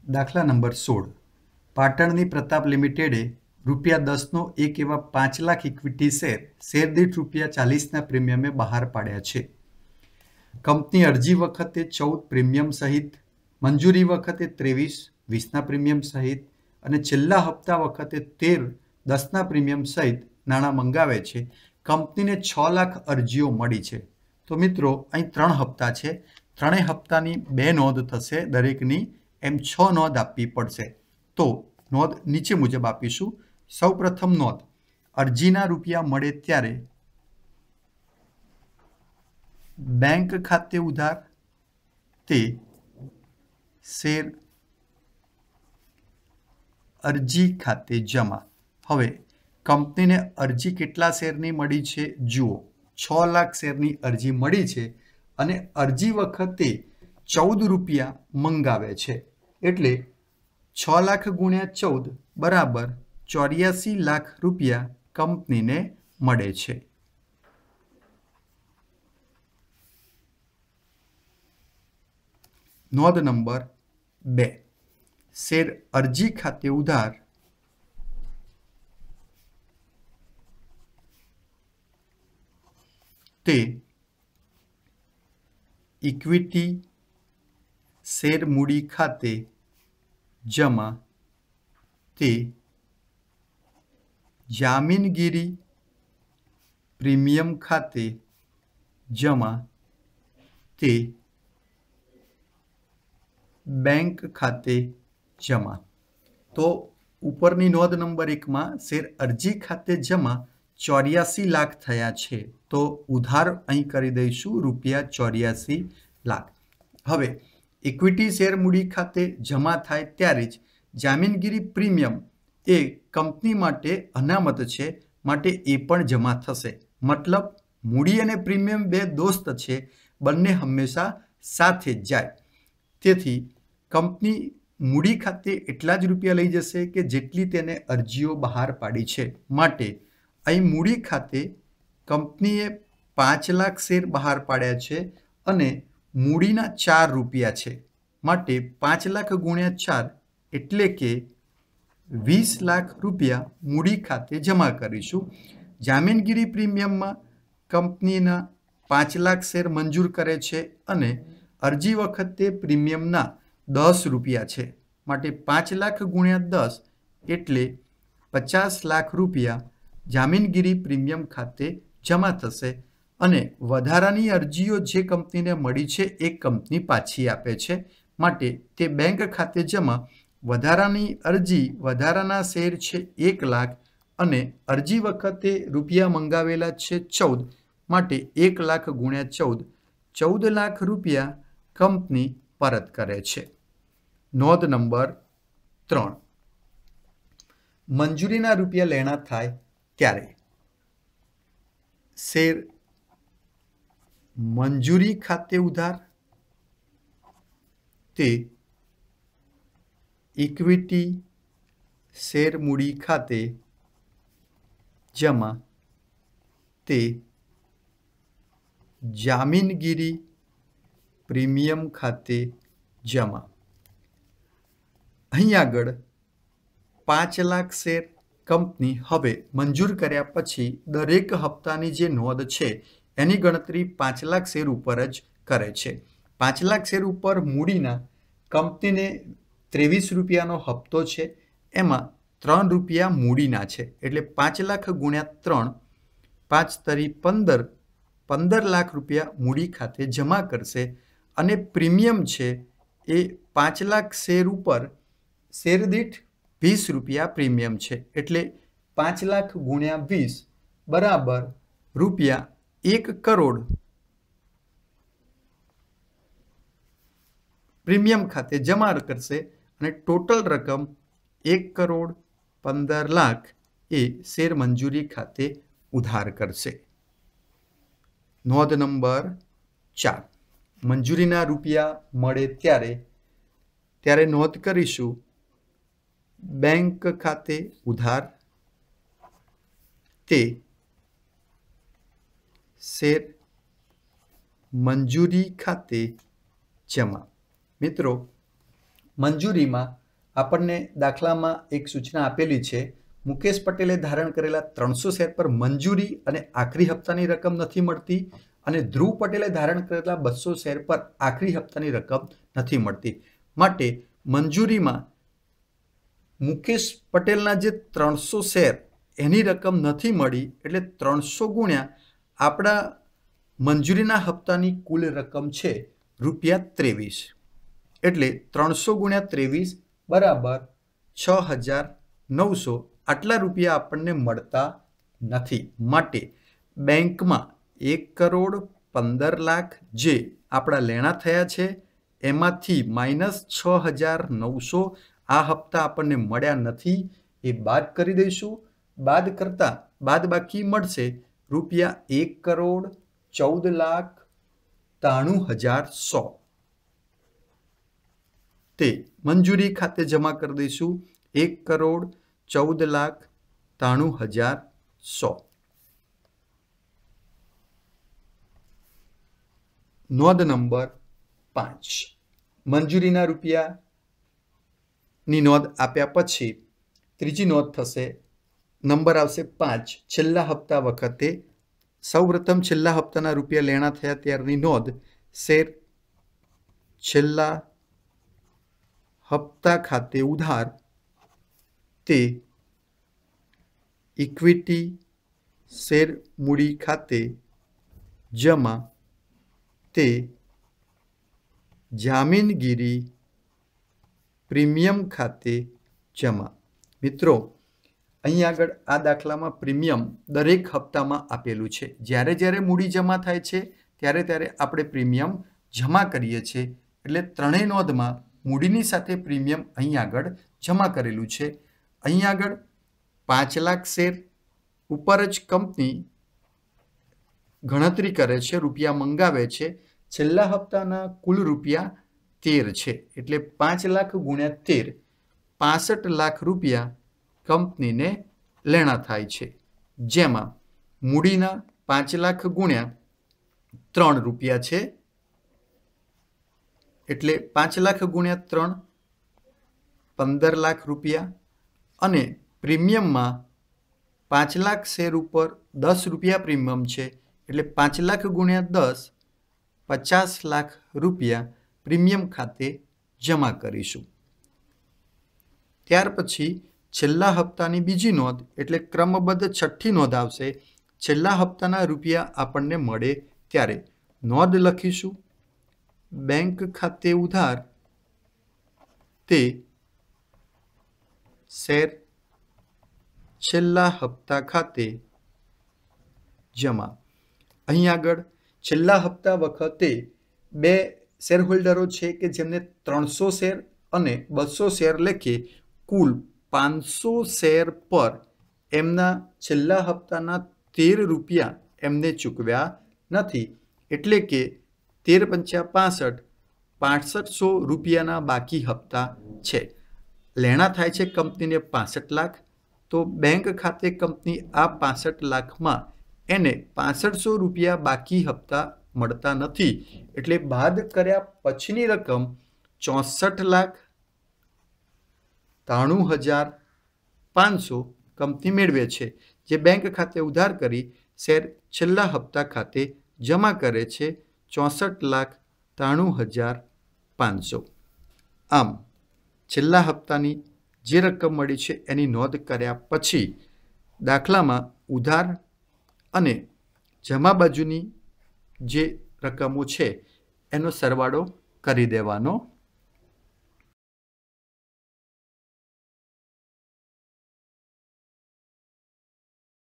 દાખલા નંબર 16 પાટણની પ્રતાપ લિમિટેડે ₹10નો એક એવા 5 લાખ ઇક્વિટી શેર દીઠ ₹40ના પ્રીમિયમે બહાર પાડ્યા છે. કંપની અરજી વખતે 14 પ્રીમિયમ સહિત, મંજૂરી વખતે 23 20ના પ્રીમિયમ સહિત અને છેલ્લા હપ્તા વખતે 13 10ના પ્રીમિયમ સહિત નાણાં મંગાવે છે. કંપનીને 6 લાખ અરજીઓ મળી છે. તો મિત્રો અહીં 3 હપ્તા છે. ત્રણેય હપ્તાની 2 નોંધ થશે દરેકની, એમ 6 નોંધ આપવી પડશે. તો નોંધ નીચે મુજબ આપીશું. સૌપ્રથમ નોંધ, અરજીના રૂપિયા મળે ત્યારે બેંક ખાતે ઉધાર, તે શેર અરજી ખાતે જમા. હવે કંપનીને અરજી કેટલા શેરની મળી છે? જુઓ, 6 લાખ શેરની અરજી મળી છે અને અરજી વખતે 14 રૂપિયા મંગાવે છે. એટલે 6 લાખ ગુણ્યા 14 બરાબર 84 લાખ રૂપિયા કંપનીને મળે છે. નોંધ નંબર 2, શેર અરજી ખાતે ઉધાર, તે ઇક્વિટી શેર મૂડી ખાતે જમા, તે જામીનગીરી પ્રીમિયમ ખાતે જમા, તે બેંક ખાતે જમા. તો ઉપરની નોંધ નંબર 1માં શેર અરજી ખાતે જમા 84 લાખ થયા છે. તો ઉધાર અહીં કરી દઈશું ₹84 લાખ. હવે ઇક્વિટી શેર મૂડી ખાતે જમા થાય ત્યારે જ જામીનગીરી પ્રીમિયમ એ કંપની માટે અનામત છે, માટે એ પણ જમા થશે. મતલબ મૂડી અને પ્રીમિયમ બે દોસ્ત છે, બંને હંમેશા સાથે જ જાય. તેથી કંપની મૂડી ખાતે એટલા જ રૂપિયા લઈ જશે કે જેટલી તેને અરજીઓ બહાર પાડી છે. માટે અહીં મૂડી ખાતે કંપનીએ 5 લાખ શેર બહાર પાડ્યા છે અને મૂડીના 4 રૂપિયા છે. માટે 5 લાખ ગુણ્યા 4 એટલે કે 20 લાખ રૂપિયા મૂડી ખાતે જમા કરીશું. જામીનગીરી પ્રીમિયમમાં કંપનીના 5 લાખ શેર મંજૂર કરે છે અને અરજી વખતે પ્રીમિયમના 10 રૂપિયા છે. માટે 5 લાખ ગુણ્યા 10 એટલે 50 લાખ રૂપિયા જામીનગીરી પ્રીમિયમ ખાતે જમા થશે અને વધારાની અરજીઓ જે કંપનીને મળી છે એ કંપની પાછી આપે છે. માટે તે બેંક ખાતે જમા. વધારાની અરજી, વધારાના શેર છે 1 લાખ અને અરજી વખતે રૂપિયા મંગાવેલા છે 14. માટે 1 લાખ ગુણ્યા 14 14 લાખ રૂપિયા કંપની પરત કરે છે. નોંધ નંબર 3, મંજૂરીના રૂપિયા લેણા થાય ત્યારે શેર મંજૂરી ખાતે ઉધાર, તે ઇક્વિટી શેર મૂડી ખાતે જમા, તે જામીનગીરી પ્રીમિયમ ખાતે જમા. અહીં આગળ 5 લાખ શેર કંપની હવે મંજૂર કર્યા પછી દરેક હપ્તાની જે નોંધ છે એની ગણતરી 5 લાખ શેર ઉપર જ કરે છે. 5 લાખ શેર ઉપર મૂડીના કંપનીને 23 રૂપિયાનો હપ્તો છે, એમાં 3 રૂપિયા મૂડીના છે. એટલે 5 લાખ ગુણ્યા 3, 5 તરી 15, 15 લાખ રૂપિયા મૂડી ખાતે જમા કરશે અને પ્રીમિયમ છે એ 5 લાખ શેર ઉપર શેર દીઠ 20 રૂપિયા પ્રીમિયમ છે. એટલે 5 લાખ ગુણ્યા 20 બરાબર ₹1 કરોડ પ્રીમિયમ ખાતે જમા કરશે અને ટોટલ રકમ 1,15 લાખ એ શેર મંજૂરી ખાતે ઉધાર કરશે. નોંધ નંબર 4, મંજૂરીના રૂપિયા મળે ત્યારે નોંધ કરીશું બેંક ખાતે ઉધાર, તે શેર મંજૂરી ખાતે જમા. મિત્રો, મંજૂરીમાં આપણને દાખલામાં એક સૂચના આપેલી છે, મુકેશ પટેલે ધારણ કરેલા 300 શેર પર મંજૂરી અને આખરી હપ્તાની રકમ નથી મળતી અને ધ્રુવ પટેલે ધારણ કરેલા 200 શેર પર આખરી હપ્તાની રકમ નથી મળતી. માટે મંજૂરીમાં મુકેશ પટેલના જે 300 શેર એની રકમ નથી મળી એટલે 300 ગુણ્યા આપણા મંજૂરીના હપ્તાની કુલ રકમ છે ₹23. એટલે 300 ગુણ્યા 23 બરાબર 6,900. આટલા રૂપિયા આપણને મળતા નથી. માટે બેંકમાં 1,15,00,000 જે આપણા લેણા થયા છે એમાંથી -6,900 આ હપ્તા આપણને મળ્યા નથી એ બાદ કરી દઈશું. બાદ કરતા બાદ બાકી મળશે ₹1,14,93,100. તે મંજૂરી ખાતે જમા કરી દઈશું. 1,14,93,100. નોંધ નંબર 5. મંજૂરીના રૂપિયાની નોંધ આપ્યા પછી ત્રીજી નોંધ થશે. નંબર આવશે 5. છેલ્લા હપ્તા વખતે સૌપ્રથમ છેલ્લા હપ્તાના રૂપિયા લેણા થયા ત્યારની નોંધ. શેર છેલ્લા હપ્તા ખાતે ઉધાર તે ઇક્વિટી શેર મૂડી ખાતે જમા તે જામીનગીરી પ્રીમિયમ ખાતે જમા. મિત્રો, અહીં આગળ આ દાખલામાં પ્રીમિયમ દરેક હપ્તામાં આપેલું છે. જ્યારે જ્યારે મૂડી જમા થાય છે ત્યારે ત્યારે આપણે પ્રીમિયમ જમા કરીએ છીએ. એટલે ત્રણેય નોંધમાં મૂડીની સાથે પ્રીમિયમ અહીં આગળ જમા કરેલું છે. અહીં આગળ 5 લાખ શેર ઉપર જ કંપની ગણતરી કરે છે, રૂપિયા મંગાવે છે. છેલ્લા હપ્તાના કુલ રૂપિયા 13 છે. એટલે 5 લાખ ગુણ્યા 13 65 લાખ રૂપિયા કંપનીને લેણા થાય છે. જેમાં મૂડીના 5 લાખ ગુણ્યા 3 રૂપિયા છે. એટલે 5 લાખ ગુણ્યા 3 15 લાખ રૂપિયા અને પ્રીમિયમમાં 5 લાખ શેર ઉપર 10 રૂપિયા પ્રીમિયમ છે. એટલે 5 લાખ ગુણ્યા 10 50 લાખ રૂપિયા પ્રીમિયમ ખાતે જમા કરીશું. ત્યાર પછી છેલ્લા હપ્તાની બીજી નોંધ એટલે ક્રમબદ્ધ છઠ્ઠી નોંધ આવશે. છેલ્લા હપ્તાના રૂપિયા આપણને મળે ત્યારે નોંધ લખીશું. બેંક ખાતે ઉધાર તે શેર છેલ્લા હપ્તા ખાતે જમા. અહીં આગળ છેલ્લા હપ્તા વખતે બે શેર હોલ્ડરો છે કે જેમને 300 શેર અને 200 શેર લેખે કુલ 500 શેર પર એમના છેલ્લા હપ્તાના 13 રૂપિયા એમને ચૂકવ્યા નથી. એટલે કે 13 × 5 = 6500 રૂપિયાના બાકી હપ્તા છે. લેણા થાય છે કંપનીને 65 લાખ. તો બેંક ખાતે કંપની આ 65 લાખમાં એને 6500 રૂપિયા બાકી હપ્તા મળતા નથી. એટલે બાદ કર્યા પછીની રકમ 64,93,500 કંપની મેળવે છે, જે બેંક ખાતે ઉધાર કરી શેર છેલ્લા હપ્તા ખાતે જમા કરે છે 64,93,500. આમ છેલ્લા હપ્તાની જે રકમ મળી છે એની નોંધ કર્યા પછી દાખલામાં ઉધાર અને જમા બાજુની જે રકમો છે એનો સરવાળો કરી દેવાનો